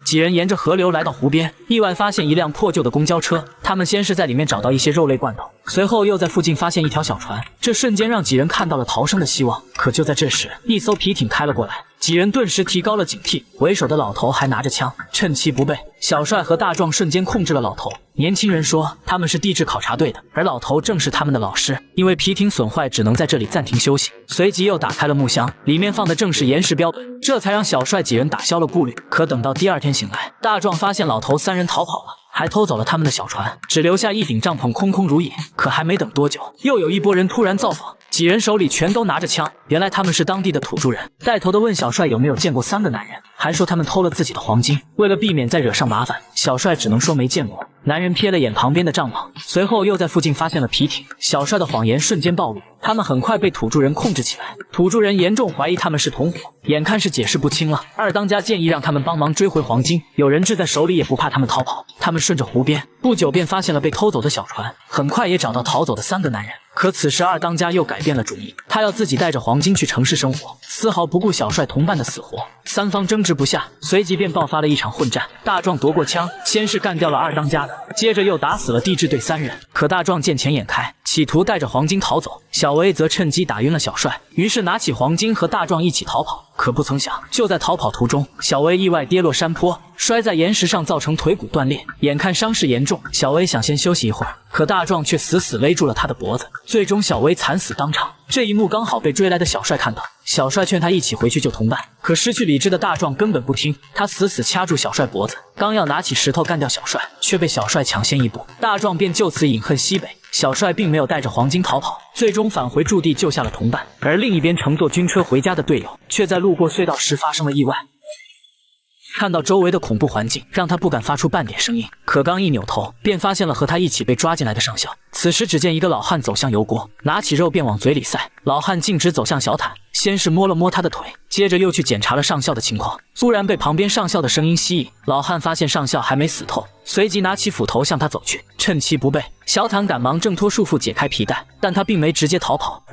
几人沿着河流来到湖边，意外发现一辆破旧的公交车。他们先是在里面找到一些肉类罐头，随后又在附近发现一条小船。这瞬间让几人看到了逃生的希望。可就在这时，一艘皮艇开了过来，几人顿时提高了警惕。为首的老头还拿着枪，趁其不备，小帅和大壮瞬间控制了老头。年轻人说他们是地质考察队的，而老头正是他们的老师。因为皮艇损坏，只能在这里暂停休息。随即又打开了木箱，里面放的正是岩石标本，这才让小帅几人打消了顾虑。可等到第二天醒来，大壮发现老头3人逃跑了，还偷走了他们的小船，只留下一顶帐篷空空如也。可还没等多久，又有一拨人突然造访，几人手里全都拿着枪。原来他们是当地的土著人，带头的问小帅有没有见过3个男人，还说他们偷了自己的黄金。为了避免再惹上麻烦，小帅只能说没见过。男人瞥了眼旁边的帐篷，随后又在附近发现了皮艇。小帅的谎言瞬间暴露，他们很快被土著人控制起来。土著人严重怀疑他们是同伙，眼看是解释不清了。二当家建议让他们帮忙追回黄金，有人质在手里也不怕他们逃跑。他们顺着湖边，不久便发现了被偷走的小船，很快也找到逃走的3个男人。可此时二当家又改变了主意，他要自己带着黄金去城市生活，丝毫不顾小帅同伴的死活。3方争执不下，随即便爆发了一场混战。大壮夺过枪，先是干掉了二当家的，接着又打死了地质队3人。可大壮见钱眼开，企图带着黄金逃走。小维则趁机打晕了小帅，于是拿起黄金和大壮一起逃跑。可不曾想，就在逃跑途中，小维意外跌落山坡，摔在岩石上，造成腿骨断裂，眼看伤势严重。小维想先休息一会儿，可大壮却死死勒住了他的脖子，最终小维惨死当场。这一幕刚好被追来的小帅看到，小帅劝他一起回去救同伴，可失去理智的大壮根本不听，他死死掐住小帅脖子，刚要拿起石头干掉小帅，却被小帅抢先一步，大壮便就此饮恨西北。小帅并没有带着黄金逃跑，最终返回驻地救下了同伴。而另一边乘坐军车回家的队友，却在路过隧道时发生了意外。看到周围的恐怖环境，让他不敢发出半点声音。可刚一扭头，便发现了和他一起被抓进来的上校。此时只见一个老汉走向油锅，拿起肉便往嘴里塞。老汉径直走向小坦，先是摸了摸他的腿，接着又去检查了上校的情况。突然被旁边上校的声音吸引，老汉发现上校还没死透，随即拿起斧头向他走去。趁其不备，小坦赶忙挣脱束缚，解开皮带，但他并没直接逃跑。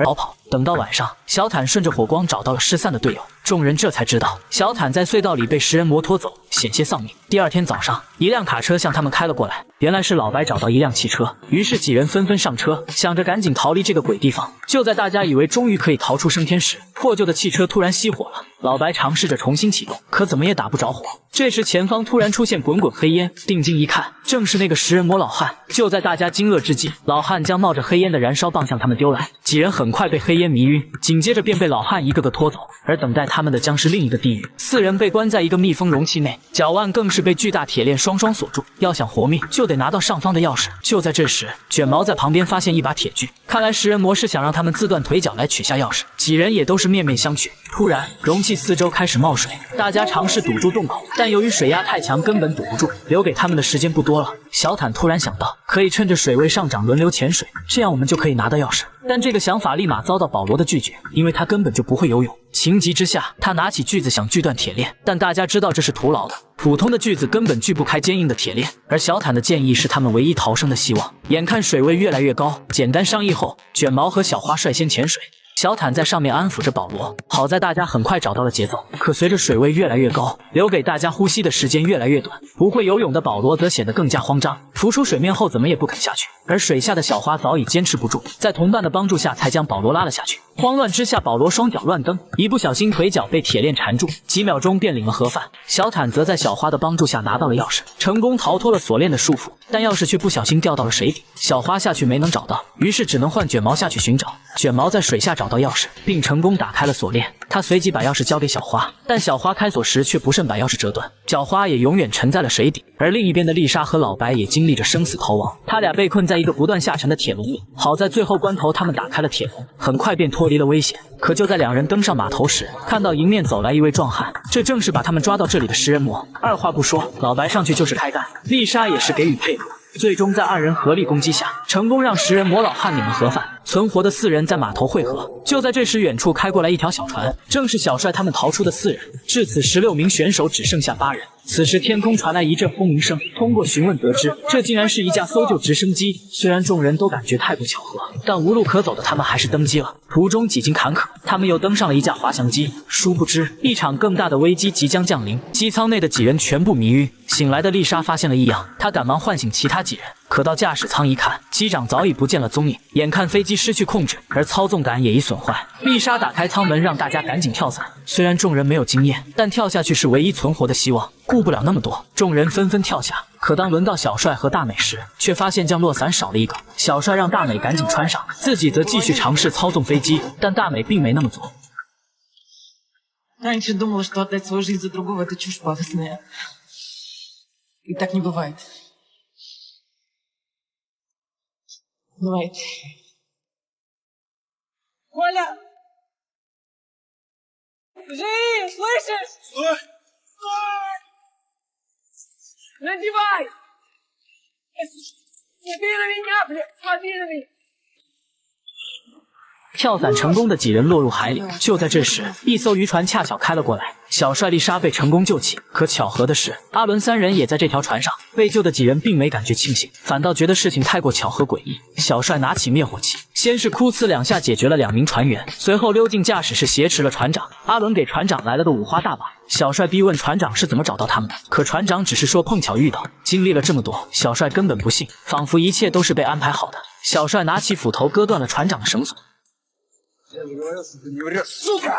等到晚上，小坦顺着火光找到了失散的队友，众人这才知道小坦在隧道里被食人魔拖走，险些丧命。第二天早上，一辆卡车向他们开了过来，原来是老白找到一辆汽车，于是几人纷纷上车，想着赶紧逃离这个鬼地方。就在大家以为终于可以逃出升天时，破旧的汽车突然熄火了。老白尝试着重新启动，可怎么也打不着火。这时前方突然出现滚滚黑烟，定睛一看，正是那个食人魔老汉。就在大家惊愕之际，老汉将冒着黑烟的燃烧棒向他们丢来，几人很快被黑烟迷晕，紧接着便被老汉一个个拖走。而等待他们的将是另一个地狱。4人被关在一个密封容器内，脚腕更是被巨大铁链双双锁住，要想活命就得拿到上方的钥匙。就在这时，卷毛在旁边发现一把铁锯，看来食人魔是想让他们自断腿脚来取下钥匙。几人也都是面面相觑。突然容器四周开始冒水，大家尝试堵住洞口，但由于水压太强根本堵不住，留给他们的时间不多了。小坦突然想到可以趁着水位上涨轮流潜水，这样我们就可以拿到钥匙。但这个想法立马遭到保罗的拒绝，因为他根本就不会游泳。情急之下，他拿起锯子想锯断铁链，但大家知道这是徒劳的，普通的锯子根本锯不开坚硬的铁链。而小坦的建议是他们唯一逃生的希望。眼看水位越来越高，简单商议后，卷毛和小花率先潜水，小坦在上面安抚着保罗。好在大家很快找到了节奏，可随着水位越来越高，留给大家呼吸的时间越来越短。不会游泳的保罗则显得更加慌张，浮出水面后怎么也不肯下去。而水下的小花早已坚持不住，在同伴的帮助下才将保罗拉了下去。慌乱之下，保罗双脚乱蹬，一不小心腿脚被铁链缠住，几秒钟便领了盒饭。小坦则在小花的帮助下拿到了钥匙，成功逃脱了锁链的束缚，但钥匙却不小心掉到了水底。小花下去没能找到，于是只能换卷毛下去寻找。卷毛在水下找到钥匙，并成功打开了锁链。他随即把钥匙交给小花，但小花开锁时却不慎把钥匙折断，小花也永远沉在了水底。而另一边的丽莎和老白也经历着生死逃亡，他俩被困在一个不断下沉的铁笼里。好在最后关头他们打开了铁笼，很快便脱离了危险。可就在两人登上码头时，看到迎面走来一位壮汉，这正是把他们抓到这里的食人魔。二话不说，老白上去就是开干，丽莎也是给予配合。最终在2人合力攻击下，成功让食人魔老汉领了盒饭。存活的4人在码头汇合。就在这时，远处开过来一条小船，正是小帅他们逃出的4人。至此16名选手只剩下8人。此时天空传来一阵轰鸣声，通过询问得知，这竟然是一架搜救直升机。虽然众人都感觉太不巧合，但无路可走的他们还是登机了。途中几经坎坷，他们又登上了一架滑翔机。殊不知，一场更大的危机即将降临。机舱内的几人全部迷晕。醒来的丽莎发现了异样，她赶忙唤醒其他几人。可到驾驶舱一看，机长早已不见了踪影。眼看飞机失去控制，而操纵杆也已损坏。丽莎打开舱门，让大家赶紧跳伞。虽然众人没有经验，但跳下去是唯一存活的希望。顾不了那么多，众人纷纷跳下。可当轮到小帅和大美时，却发现降落伞少了一个。小帅让大美赶紧穿上，自己则继续尝试操纵飞机，但大美并没那么做。Раньше думала, что отдать свою жизнь за другого — это чушь пафосная. И так не бывает. Бывает. Коля! Живи, слышишь? Стой! Стой! Надевай! Смотри на меня, блядь! Смотри на меня!跳伞成功的几人落入海里。就在这时，一艘渔船恰巧开了过来，小帅、丽莎被成功救起。可巧合的是，阿伦三人也在这条船上。被救的几人并没感觉庆幸，反倒觉得事情太过巧合诡异。小帅拿起灭火器，先是哭呲两下解决了2名船员，随后溜进驾驶室挟持了船长。阿伦给船长来了个五花大绑。小帅逼问船长是怎么找到他们的，可船长只是说碰巧遇到。经历了这么多，小帅根本不信，仿佛一切都是被安排好的。小帅拿起斧头割断了船长的绳索。Я же говорил, что ты не врешь. Сука!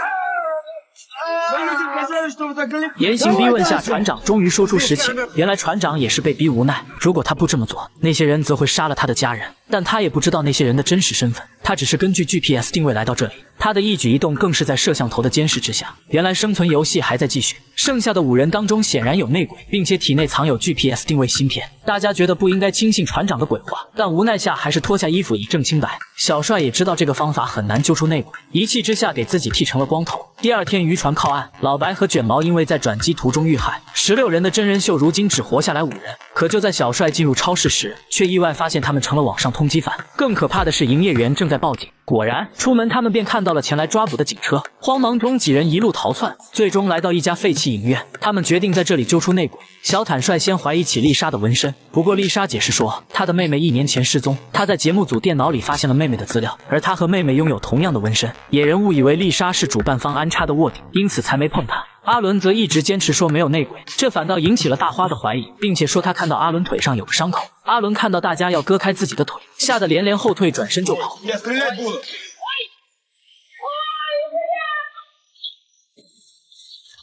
严刑逼问下，船长终于说出实情。原来船长也是被逼无奈，如果他不这么做，那些人则会杀了他的家人。但他也不知道那些人的真实身份，他只是根据 GPS 定位来到这里。他的一举一动更是在摄像头的监视之下。原来生存游戏还在继续，剩下的5人当中显然有内鬼，并且体内藏有 GPS 定位芯片。大家觉得不应该轻信船长的鬼话，但无奈下还是脱下衣服以证清白。小帅也知道这个方法很难揪出内鬼，一气之下给自己剃成了光头。第2天渔船靠岸，老白和卷毛因为在转机途中遇害，16人的真人秀如今只活下来5人。可就在小帅进入超市时，却意外发现他们成了网上通缉犯。更可怕的是，营业员正在报警。果然，出门他们便看到了前来抓捕的警车。慌忙中，几人一路逃窜，最终来到一家废弃影院。他们决定在这里揪出内鬼。小坦率先怀疑起丽莎的纹身，不过丽莎解释说，她的妹妹1年前失踪，她在节目组电脑里发现了妹妹的资料，而她和妹妹拥有同样的纹身。野人误以为丽莎是主办方安插的卧底，因此才没碰她。阿伦则一直坚持说没有内鬼，这反倒引起了大花的怀疑，并且说他看到阿伦腿上有个伤口。阿伦看到大家要割开自己的腿，吓得连连后退，转身就跑。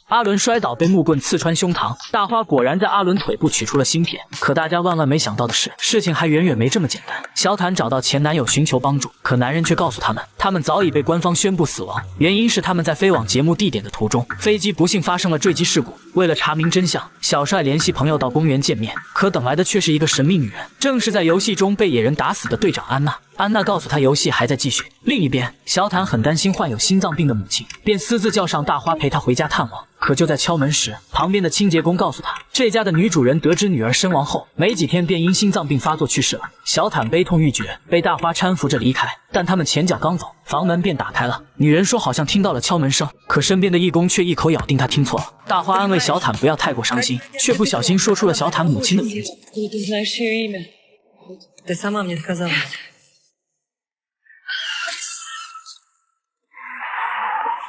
阿伦摔倒，被木棍刺穿胸膛。大花果然在阿伦腿部取出了芯片，可大家万万没想到的是，事情还远远没这么简单。小坦找到前男友寻求帮助，可男人却告诉他们早已被官方宣布死亡，原因是他们在飞往节目地点的途中，飞机不幸发生了坠机事故。为了查明真相，小帅联系朋友到公园见面，可等来的却是一个神秘女人，正是在游戏中被野人打死的队长安娜。安娜告诉他游戏还在继续。另一边，小坦很担心患有心脏病的母亲，便私自叫上大花陪他回家探望。可就在敲门时，旁边的清洁工告诉他，这家的女主人得知女儿身亡后，没几天便因心脏病发作去世了。小坦悲痛欲绝，被大花搀扶着离开。但他们前脚刚走，房门便打开了。女人说好像听到了敲门声，可身边的义工却一口咬定她听错了。大花安慰小坦不要太过伤心，却不小心说出了小坦母亲的名字。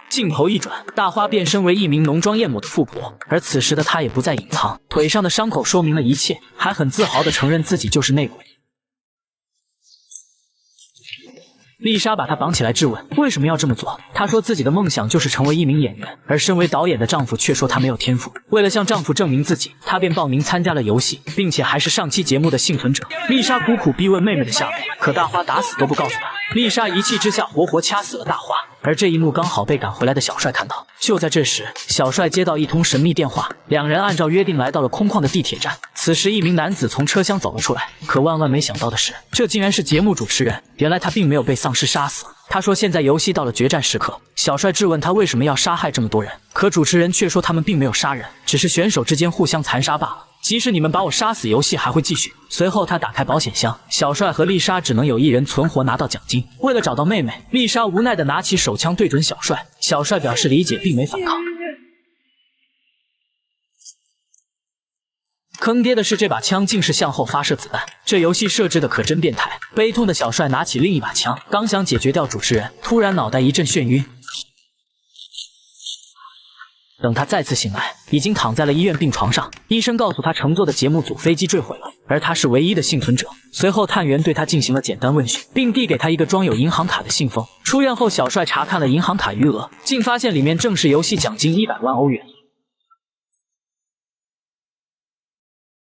镜头一转，大花变身为一名浓妆艳抹的富婆，而此时的她也不再隐藏，腿上的伤口说明了一切，还很自豪地承认自己就是内鬼。丽莎把她绑起来质问为什么要这么做，她说自己的梦想就是成为一名演员，而身为导演的丈夫却说她没有天赋。为了向丈夫证明自己，她便报名参加了游戏，并且还是上期节目的幸存者。丽莎苦苦逼问妹妹的下落，可大花打死都不告诉她。丽莎一气之下活活掐死了大花，而这一幕刚好被赶回来的小帅看到。就在这时，小帅接到一通神秘电话，两人按照约定来到了空旷的地铁站。此时一名男子从车厢走了出来，可万万没想到的是，这竟然是节目主持人。原来他并没有被丧尸杀死，他说现在游戏到了决战时刻。小帅质问他为什么要杀害这么多人，可主持人却说他们并没有杀人，只是选手之间互相残杀罢了，即使你们把我杀死，游戏还会继续。随后他打开保险箱，小帅和丽莎只能有一人存活拿到奖金。为了找到妹妹，丽莎无奈地拿起手枪对准小帅，小帅表示理解并没反抗。坑爹的是，这把枪竟是向后发射子弹，这游戏设置的可真变态。悲痛的小帅拿起另一把枪，刚想解决掉主持人，突然脑袋一阵眩晕。等他再次醒来，已经躺在了医院病床上。医生告诉他，乘坐的节目组飞机坠毁了，而他是唯一的幸存者。随后，探员对他进行了简单问询，并递给他一个装有银行卡的信封。出院后，小帅查看了银行卡余额，竟发现里面正是游戏奖金100万欧元。